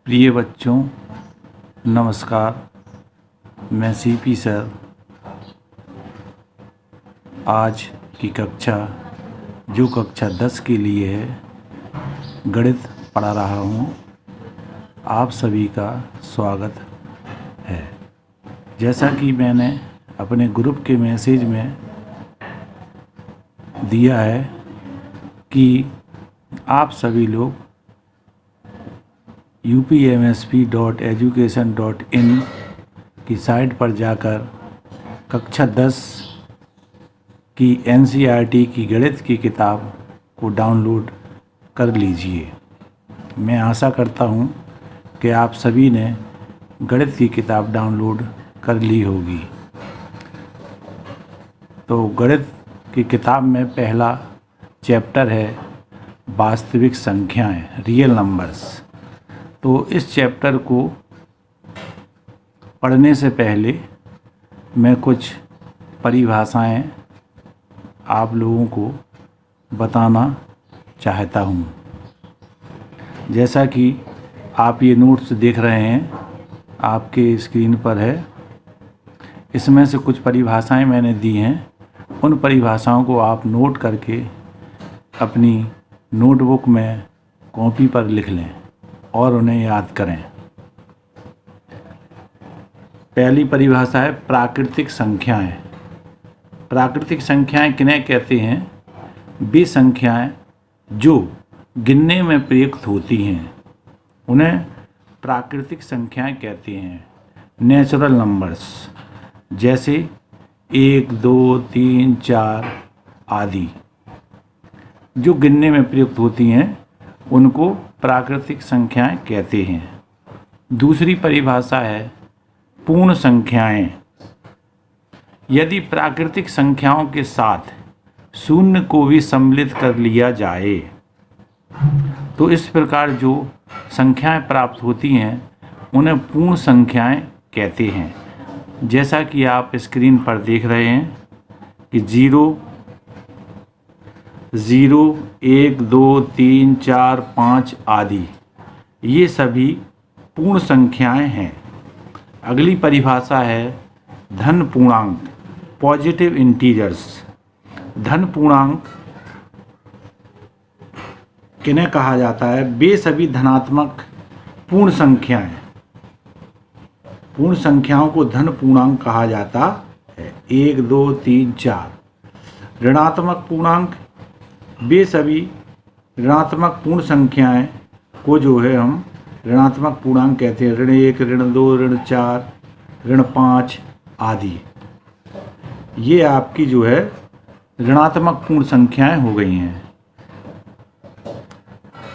प्रिय बच्चों, नमस्कार। मैं सीपी सर आज की कक्षा जो कक्षा 10 के लिए है गणित पढ़ा रहा हूँ। आप सभी का स्वागत है। जैसा कि मैंने अपने ग्रुप के मैसेज में दिया है कि आप सभी लोग upmsp.education.in की साइट पर जाकर कक्षा 10 की NCERT की गणित की किताब को डाउनलोड कर लीजिए। मैं आशा करता हूँ कि आप सभी ने गणित की किताब डाउनलोड कर ली होगी। तो गणित की किताब में पहला चैप्टर है वास्तविक संख्याएं, रियल नंबर्स। तो इस चैप्टर को पढ़ने से पहले मैं कुछ परिभाषाएं आप लोगों को बताना चाहता हूं। जैसा कि आप ये नोट्स देख रहे हैं, आपके स्क्रीन पर है। इसमें से कुछ परिभाषाएं मैंने दी हैं। उन परिभाषाओं को आप नोट करके अपनी नोटबुक में कॉपी पर लिख लें और उन्हें याद करें। पहली परिभाषा है प्राकृतिक संख्याएं। प्राकृतिक संख्याएं किन्हें कहते हैं? वे संख्याएं जो गिनने में प्रयुक्त होती हैं उन्हें प्राकृतिक संख्याएं कहते हैं। नेचुरल नंबर्स जैसे 1, 2, 3, 4 आदि जो गिनने में प्रयुक्त होती हैं उनको प्राकृतिक संख्याएं कहते हैं। दूसरी परिभाषा है पूर्ण संख्याएं। यदि प्राकृतिक संख्याओं के साथ शून्य को भी सम्मिलित कर लिया जाए तो इस प्रकार जो संख्याएं प्राप्त होती हैं उन्हें पूर्ण संख्याएं कहते हैं। जैसा कि आप स्क्रीन पर देख रहे हैं कि 0, 1, 2, 3, 4, 5 आदि ये सभी पूर्ण संख्याएं हैं। अगली परिभाषा है धन पूर्णांक, पॉजिटिव इंटीजर्स। धन पूर्णांक किन्हें कहा जाता है? वे सभी धनात्मक पूर्ण संख्याएं। पूर्ण संख्याओं को धन पूर्णांक कहा जाता है। 1, 2, 3, 4। ऋणात्मक पूर्णांक वे सभी ऋणात्मक पूर्ण संख्याएं को जो है हम ऋणात्मक पूर्णांक कहते हैं। ऋण 1, ऋण 2, ऋण 4, ऋण 5 आदि ये आपकी जो है ऋणात्मक पूर्ण संख्याएं हो गई हैं।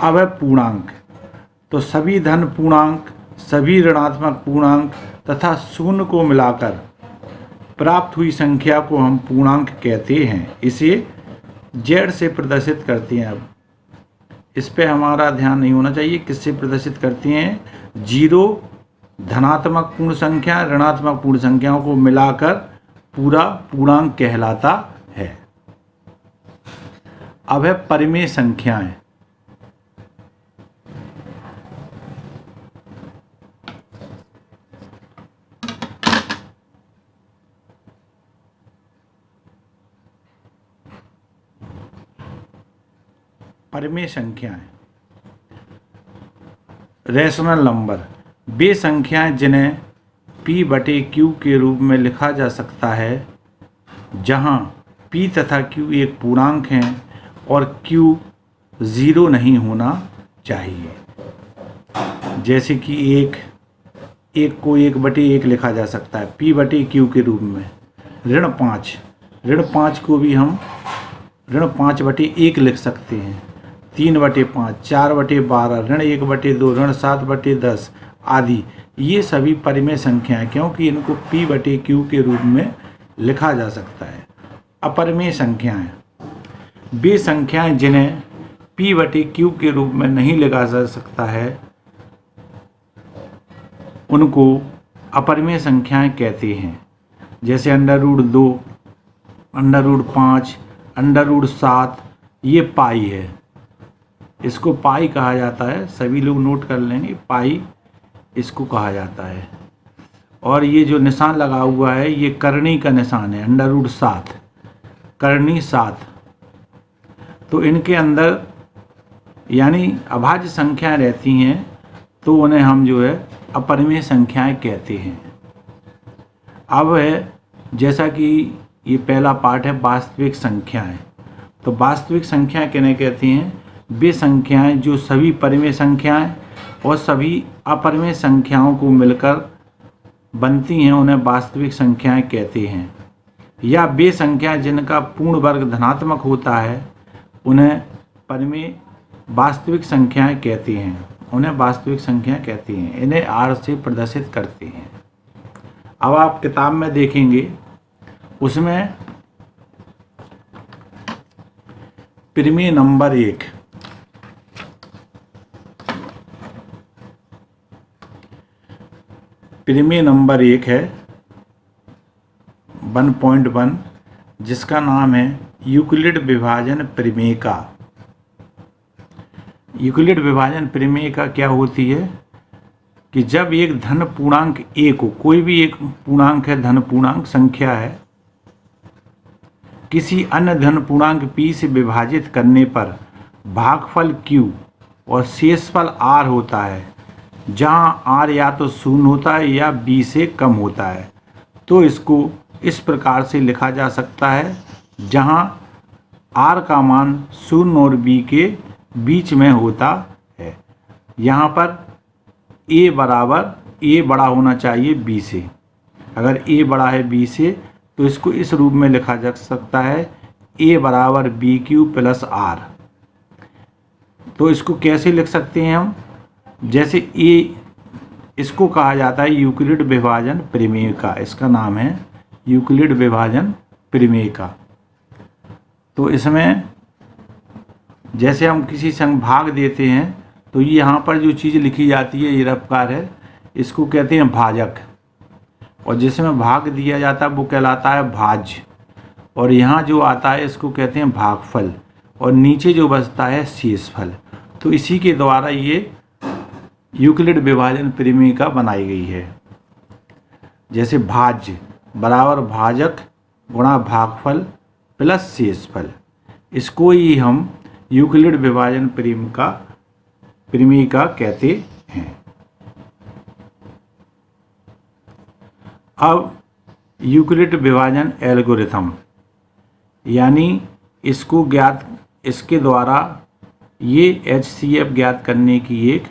अब है पूर्णांक। तो सभी धन पूर्णांक, सभी ऋणात्मक पूर्णांक तथा शून्य को मिलाकर प्राप्त हुई संख्या को हम पूर्णांक कहते हैं। इसे जेड से प्रदर्शित करती हैं। अब इस पे हमारा ध्यान नहीं होना चाहिए। किससे प्रदर्शित करती हैं? 0 धनात्मक पूर्ण संख्या, ऋणात्मक पूर्ण संख्याओं को मिलाकर पूरा पूर्णांक कहलाता है। अब है परिमेय संख्याएं। परिमेय संख्याएं, रैशनल नंबर वे संख्याएं जिन्हें p/q के रूप में लिखा जा सकता है, जहां p तथा q एक पूर्णांक हैं और q 0 नहीं होना चाहिए। जैसे कि 1 को 1/1 लिखा जा सकता है p/q के रूप में। ऋण 5 को भी हम ऋण 5/1 लिख सकते हैं। 3/5, 4/12, ऋण 1/2, ऋण 7/10 आदि ये सभी परिमेय संख्याएं, क्योंकि इनको p/q के रूप में लिखा जा सकता है। अपरिमेय संख्याएं वे संख्याएं जिन्हें p/q के रूप में नहीं लिखा जा सकता है उनको अपरिमेय संख्याएं कहते हैं। जैसे √2, √5, √7 ये पाई है। इसको पाई कहा जाता है, सभी लोग नोट कर लेंगे, पाई इसको कहा जाता है। और ये जो निशान लगा हुआ है ये करनी का निशान है, √7, करनी 7। तो इनके अंदर यानी अभाज्य संख्याएं रहती हैं तो उन्हें हम जो है अपरिमेय संख्याएं कहते हैं। अब है जैसा कि ये पहला पार्ट है वास्तविक संख्याएं। तो वास्तविक संख्याएं किन्हें कहती हैं? वे संख्याएं जो सभी परिमेय संख्याएं और सभी अपरिमेय संख्याओं को मिलकर बनती हैं उन्हें वास्तविक संख्याएं कहते हैं। या वे संख्याएं जिनका पूर्ण वर्ग धनात्मक होता है उन्हें परिमेय वास्तविक संख्याएं कहते हैं, उन्हें वास्तविक संख्या कहते हैं। इन्हें R से प्रदर्शित करते हैं। अब आप किताब में देखेंगे उसमें परिमेय नंबर 1 परिमेय नंबर 1 है 1.1 जिसका नाम है यूक्लिड विभाजन परिमेयिका। यूक्लिड विभाजन परिमेयिका क्या होती है कि जब एक धन पूर्णांक a को, कोई भी एक पूर्णांक है, धन पूर्णांक संख्या है, किसी अन्य धन पूर्णांक p से विभाजित करने पर भागफल q और शेषफल r होता है, जहां r या तो 0 होता है या b से कम होता है, तो इसको इस प्रकार से लिखा जा सकता है जहां r का मान 0 और b के बीच में होता है। यहाँ पर a बड़ा होना चाहिए b से। अगर a बड़ा है b से तो इसको इस रूप में लिखा जा सकता है a बराबर BQ प्लस R। तो इसको कैसे लिख सकते हैं हम? जैसे a इसको कहा जाता है यूक्लिड विभाजन परिमेयिका, इसका नाम है यूक्लिड विभाजन परिमेयिका। तो इसमें जैसे हम किसी संग भाग देते हैं तो ये यहाँ पर जो चीज़ लिखी जाती है ये रफकार है, इसको कहते हैं भाजक, और जिसमें भाग दिया जाता है वो कहलाता है भाज्य, और यहाँ जो आता है इसको कहते हैं भागफल, और नीचे जो बचता है शेषफल। तो इसी के द्वारा ये यूक्लिड विभाजन परिमेयिका बनाई गई है। जैसे भाज्य बराबर भाजक गुणा भागफल प्लस शेषफल, इसको ही हम यूक्लिड विभाजन परिमेयिका कहते हैं। अब यूक्लिड विभाजन एल्गोरिथम यानी इसके द्वारा ये HCF ज्ञात करने की एक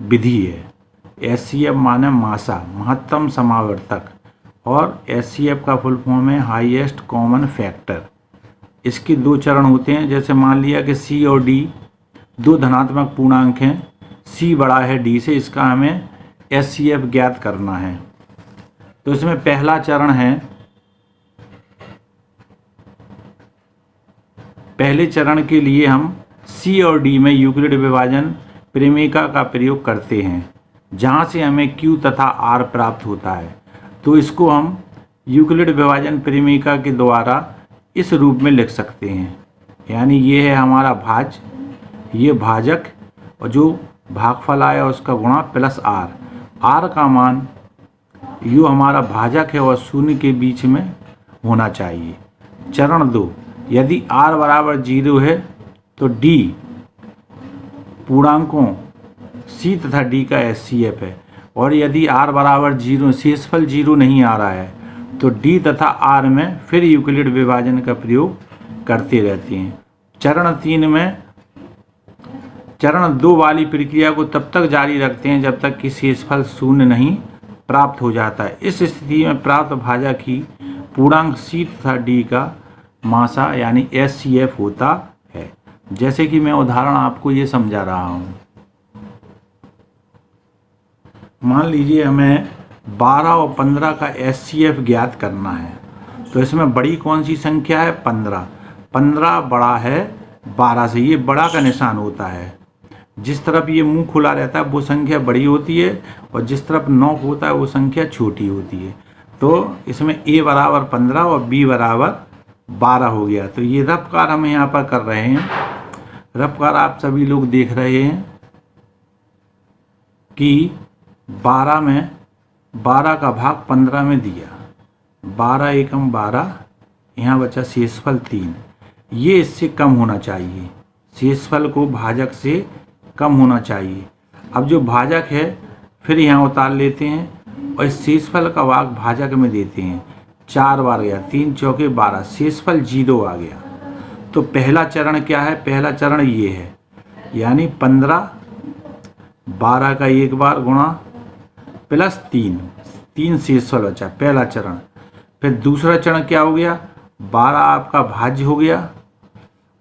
विधि है। HCF माने मासा, महत्तम समावर्तक, और HCF का फुल फॉर्म है हाईएस्ट कॉमन फैक्टर। इसके 2 चरण होते हैं। जैसे मान लिया कि C और D 2 धनात्मक पूर्णांक हैं, C बड़ा है D से, इसका हमें HCF ज्ञात करना है। तो इसमें पहला चरण है, पहले चरण के लिए हम C और D में यूक्लिड विभाजन परिमेयिका का प्रयोग करते हैं, जहाँ से हमें Q तथा R प्राप्त होता है। तो इसको हम यूक्लिड विभाजन परिमेयिका के द्वारा इस रूप में लिख सकते हैं। यानी ये है हमारा भाज्य, ये भाजक, और जो भागफल आया उसका गुणा प्लस R का मान यू हमारा भाजक है और 0 के बीच में होना चाहिए। चरण 2, यदि R बराबर 0 है तो D पूर्णांकों C तथा D का HCF है, और यदि R बराबर 0, शेषफल 0 नहीं आ रहा है, तो D तथा R में फिर यूक्लिड विभाजन का प्रयोग करते रहते हैं। चरण 3 में चरण 2 वाली प्रक्रिया को तब तक जारी रखते हैं जब तक कि शेषफल 0 नहीं प्राप्त हो जाता है। इस स्थिति में प्राप्त भाजक ही पूर्णांक C तथा D का मासा यानी HCF होता है। जैसे कि मैं उदाहरण आपको ये समझा रहा हूँ। मान लीजिए हमें 12 और 15 का HCF ज्ञात करना है, तो इसमें बड़ी कौन सी संख्या है? 15। 15 बड़ा है 12 से, ये बड़ा का निशान होता है। जिस तरफ ये मुंह खुला रहता है वो संख्या बड़ी होती है, और जिस तरफ नॉक होता है वो संख्या छोटी होती है। तो इसमें A बराबर 15 और B बराबर 12 हो गया। तो ये रफकार हम यहाँ पर कर रहे हैं। रफकार आप सभी लोग देख रहे हैं कि 12 में 12 का भाग 15 में दिया, 12 एकम 12, यहाँ बचा शेषफल 3। ये इससे कम होना चाहिए, शेषफल को भाजक से कम होना चाहिए। अब जो भाजक है फिर यहाँ उतार लेते हैं और इस शेषफल का भाग भाजक में देते हैं। 4 बार गया, 3 चौके 12, शेषफल 0 आ गया। तो पहला चरण क्या है? पहला चरण ये है, यानी 15 12 का एक बार गुणा प्लस 3 शेषफल बचा, पहला चरण। फिर दूसरा चरण क्या हो गया? 12 आपका भाज्य हो गया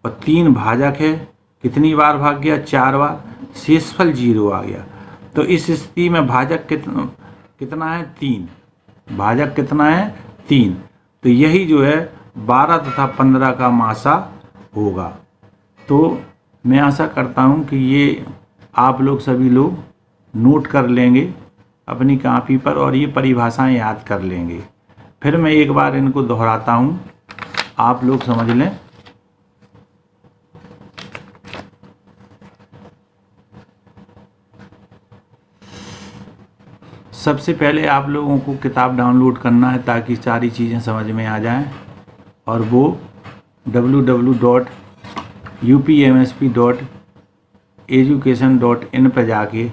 और 3 भाजक है, कितनी बार भाग गया? 4 बार, शेषफल 0 आ गया। तो इस स्थिति में भाजक कितना है? 3। भाजक कितना है? 3। तो यही जो है 12 तथा 15 का मासा होगा। तो मैं आशा करता हूँ कि ये आप लोग सभी लोग नोट कर लेंगे अपनी कॉपी पर और ये परिभाषाएं याद कर लेंगे। फिर मैं एक बार इनको दोहराता हूँ, आप लोग समझ लें। सबसे पहले आप लोगों को किताब डाउनलोड करना है ताकि सारी चीज़ें समझ में आ जाएं, और वो www.upmsp.education.in पर जाके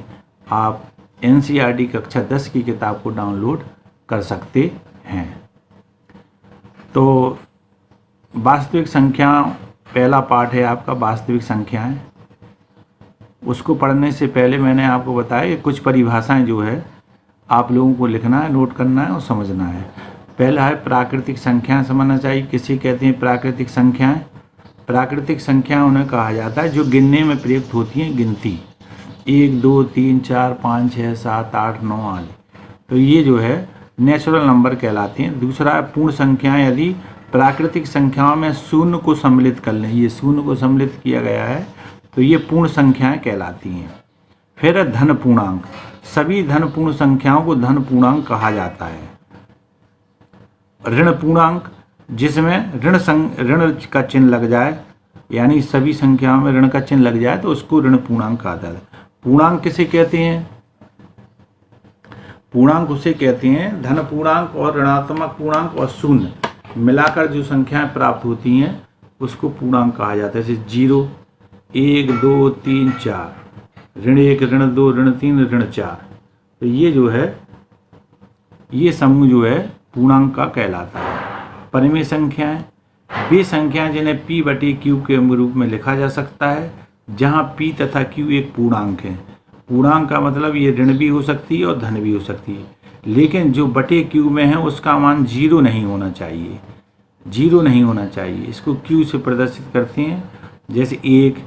आप NCERT कक्षा 10 की किताब को डाउनलोड कर सकते हैं। तो वास्तविक संख्या पहला पार्ट है आपका, वास्तविक संख्याएं। उसको पढ़ने से पहले मैंने आपको बताया कि कुछ परिभाषाएं जो है आप लोगों को लिखना है, नोट करना है और समझना है। पहला है प्राकृतिक संख्याएं समझना चाहिए। किसे कहते हैं प्राकृतिक संख्याएं? प्राकृतिक संख्याएं उन्हें कहा जाता है जो गिनने में प्रयुक्त होती हैं, गिनती 1 2 3 4 5 6 7 8 9 आदि। तो ये जो है नेचुरल नंबर कहलाते हैं। दूसरा है पूर्ण संख्याएं। यदि प्राकृतिक संख्याओं में शून्य को सम्मिलित कर लें, ये शून्य को सम्मिलित किया गया है, तो ये पूर्ण संख्याएं कहलाती हैं। फिर है धन पूर्णांक। सभी धन पूर्ण संख्याओं को धन पूर्णांक कहा जाता है। ऋण पूर्णांक, जिसमें ऋण का चिन्ह लग जाए, यानी सभी संख्याओं में ऋण का चिन्ह लग जाए तो उसको ऋण पूर्णांक कहा जाता है। पूर्णांक किसे कहते हैं? पूर्णांक उसे कहते हैं, धन पूर्णांक और ऋणात्मक पूर्णांक और शून्य मिलाकर जो संख्याएं प्राप्त होती हैं उसको पूर्णांक कहा जाता है। जैसे 0 1 2 3 4, ऋण 1 ऋण 2 ऋण 3 ऋण 4। तो ये जो है, ये समूह जो है पूर्णांक का कहलाता है। परिमेय संख्याएं, वे संख्याएं जिन्हें p/q के रूप में लिखा जा सकता है, जहां p तथा q एक पूर्णांक है। पूर्णांक का मतलब ये ऋण भी हो सकती है और धन भी हो सकती है, लेकिन जो बटे q में है उसका मान 0 नहीं होना चाहिए, 0 नहीं होना चाहिए। इसको q से प्रदर्शित करते हैं, जैसे 1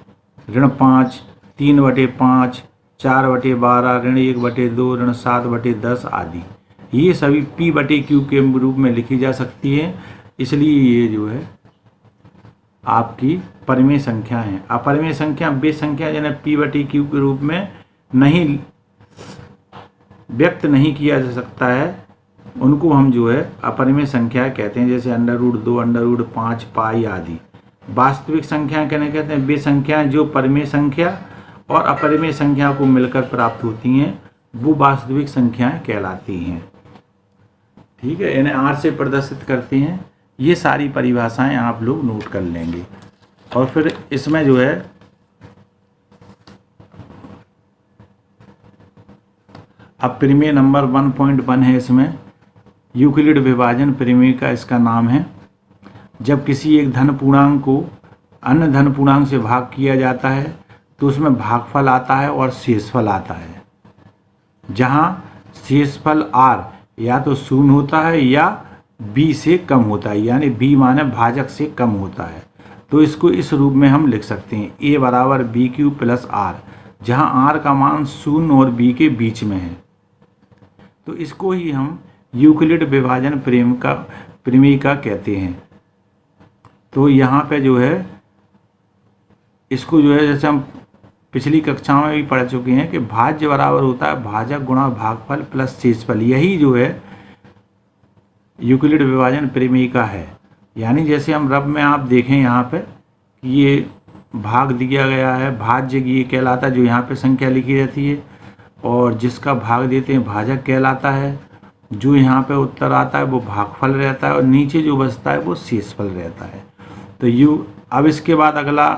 ऋण 5 3/5 4/12 ऋण 1/2 ऋण 7/10 आदि। ये सभी p/q के रूप में लिखी जा सकती है, इसलिए ये जो है आपकी परिमेय संख्या है। अपरिमेय संख्या वे संख्या जिन्हें p/q के रूप में नहीं व्यक्त नहीं किया जा सकता है, उनको हम जो है अपरिमेय संख्या कहते हैं, जैसे √2 √5 पाई आदि। वास्तविक संख्या कहने कहते हैं वे संख्याएं जो परिमेय संख्या और अपरिमेय संख्या को मिलकर प्राप्त होती हैं, वो वास्तविक संख्याएं कहलाती हैं। ठीक है, इन्हें R से प्रदर्शित करते हैं। ये सारी परिभाषाएं आप लोग नोट कर लेंगे। और फिर इसमें जो है अब परिमेय नंबर 1.1 है। इसमें यूक्लिड विभाजन परिमेय का इसका नाम है। जब किसी एक धन पूर्णांक को अन्य धन पूर्णांक से भाग किया जाता है तो उसमें भागफल आता है और शेषफल आता है, जहां शेषफल r या तो शून्य होता है या b से कम होता है, यानी b माने भाजक से कम होता है। तो इसको इस रूप में हम लिख सकते हैं, a बराबर bq प्लस r, जहां r का मान शून्य और b के बीच में है। तो इसको ही हम यूक्लिड विभाजन परिमेय का कहते हैं। तो यहाँ पे जो है इसको जो है, जैसे हम पिछली कक्षाओं में भी पढ़ चुके हैं कि भाज्य बराबर होता है भाजक गुणा भागफल प्लस शेषफल। यही जो है यूक्लिड विभाजन परिमेय का है। यानी जैसे हम रब में आप देखें यहाँ पे ये भाग दिया गया है भाज्य ये कहलाता है, जो यहाँ पे संख्या लिखी रहती है, और जिसका भाग देते हैं भाजक कहलाता है। जो यहाँ पे उत्तर आता है वो भागफल रहता है, और नीचे जो बचता है वो शेषफल रहता है। तो अब इसके बाद अगला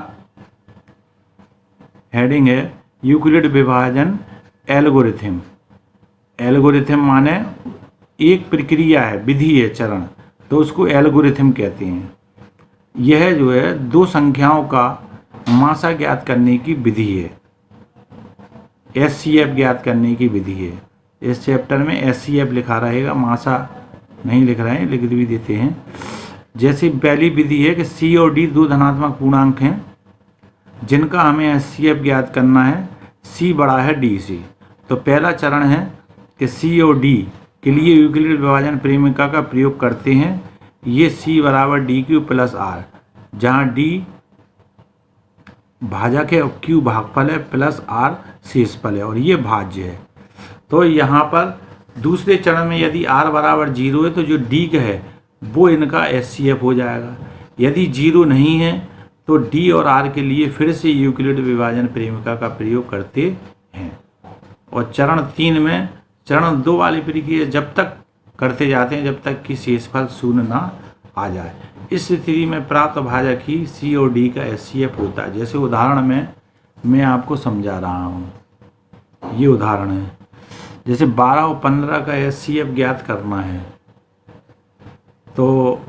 हेडिंग है यूक्लिड विभाजन एल्गोरिथम। एल्गोरिथम माने एक प्रक्रिया है, विधि है, चरण, तो उसको एल्गोरिथम कहते हैं। यह जो है दो संख्याओं का मासा ज्ञात करने की विधि है, एचसीएफ ज्ञात करने की विधि है। इस चैप्टर में एचसीएफ लिखा रहेगा, मासा नहीं लिख रहे हैं, लिख भी देते हैं। जैसे पहली विधि है कि सी और डी दो धनात्मक पूर्णांक हैं जिनका हमें एचसीएफ ज्ञात करना है, सी बड़ा है डी से। तो पहला चरण है कि सी और डी के लिए यूक्लिड विभाजन प्रेमिका का प्रयोग करते हैं। ये सी बराबर डी क्यू प्लस आर, जहाँ डी भाजक है और क्यू भागफल है प्लस आर शेषफल है, और ये भाज्य है। तो यहाँ पर दूसरे चरण में यदि आर बराबर 0 है तो जो डी का है वो इनका एचसीएफ हो जाएगा। यदि 0 नहीं है तो डी और आर के लिए फिर से यूक्लिड विभाजन प्रेमिका का प्रयोग करते हैं। और चरण 3 में, चरण 2 वाली प्रक्रिया जब तक करते जाते हैं जब तक कि शेषफल शून्य ना आ जाए। इस स्थिति में प्राप्त भाजक ही सी और डी का एचसीएफ होता है। जैसे उदाहरण में मैं आपको समझा रहा हूँ, ये उदाहरण है। जैसे 12 और 15 का एचसीएफ ज्ञात करना है, तो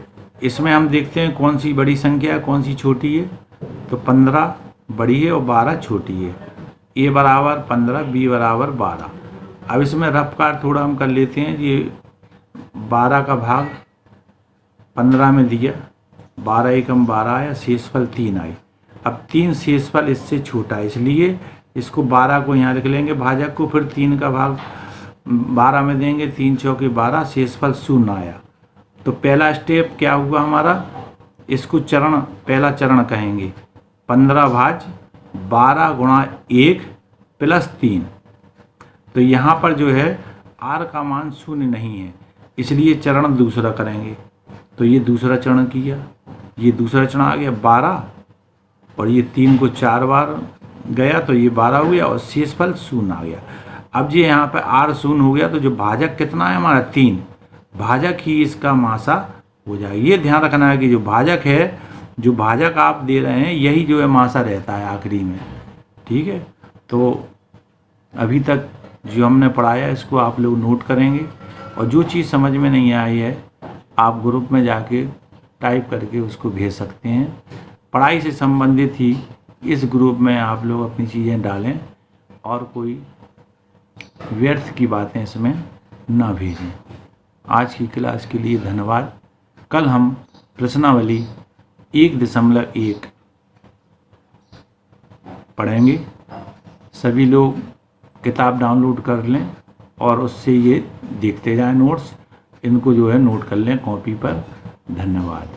इसमें हम देखते हैं कौन सी बड़ी संख्या है कौन सी छोटी है। तो 15 बड़ी है और 12 छोटी है। ए बराबर 15, बी बराबर 12। अब इसमें रफ्कार थोड़ा हम कर लेते हैं। ये 12 का भाग 15 में दिया, 12 एकम 12 आया, शेषफल 3 आई। अब 3 शेषफल इससे छोटा है, इसलिए इसको 12 को यहाँ लिख लेंगे भाजक को, फिर 3 का भाग 12 में देंगे, 3 चौके 12, शेषफल 0 आया। तो पहला स्टेप क्या हुआ हमारा, इसको चरण, पहला चरण कहेंगे 15 भाज 12 गुणा 1 प्लस 3। तो यहाँ पर जो है आर का मान 0 नहीं है, इसलिए चरण दूसरा करेंगे। तो ये दूसरा चरण किया, ये दूसरा चरण आ गया 12, और ये 3 को 4 बार गया तो ये 12 हो गया, और शेषफल 0 आ गया। अब ये यहाँ पे आर 0 हो गया, तो जो भाजक कितना है हमारा 3, भाजक ही इसका मासा हो जाएगा। ये ध्यान रखना है कि जो भाजक है, जो भाजक आप दे रहे हैं यही जो है मासा रहता है आखिरी में, ठीक है। तो अभी तक जो हमने पढ़ाया इसको आप लोग नोट करेंगे, और जो चीज़ समझ में नहीं आई है आप ग्रुप में जाके टाइप करके उसको भेज सकते हैं। पढ़ाई से संबंधित ही इस ग्रुप में आप लोग अपनी चीज़ें डालें, और कोई व्यर्थ की बातें इसमें ना भेजें। आज की क्लास के लिए धन्यवाद। कल हम प्रश्नावली 1.1 पढ़ेंगे। सभी लोग किताब डाउनलोड कर लें और उससे ये देखते जाएं नोट्स, इनको जो है नोट कर लें कॉपी पर। धन्यवाद।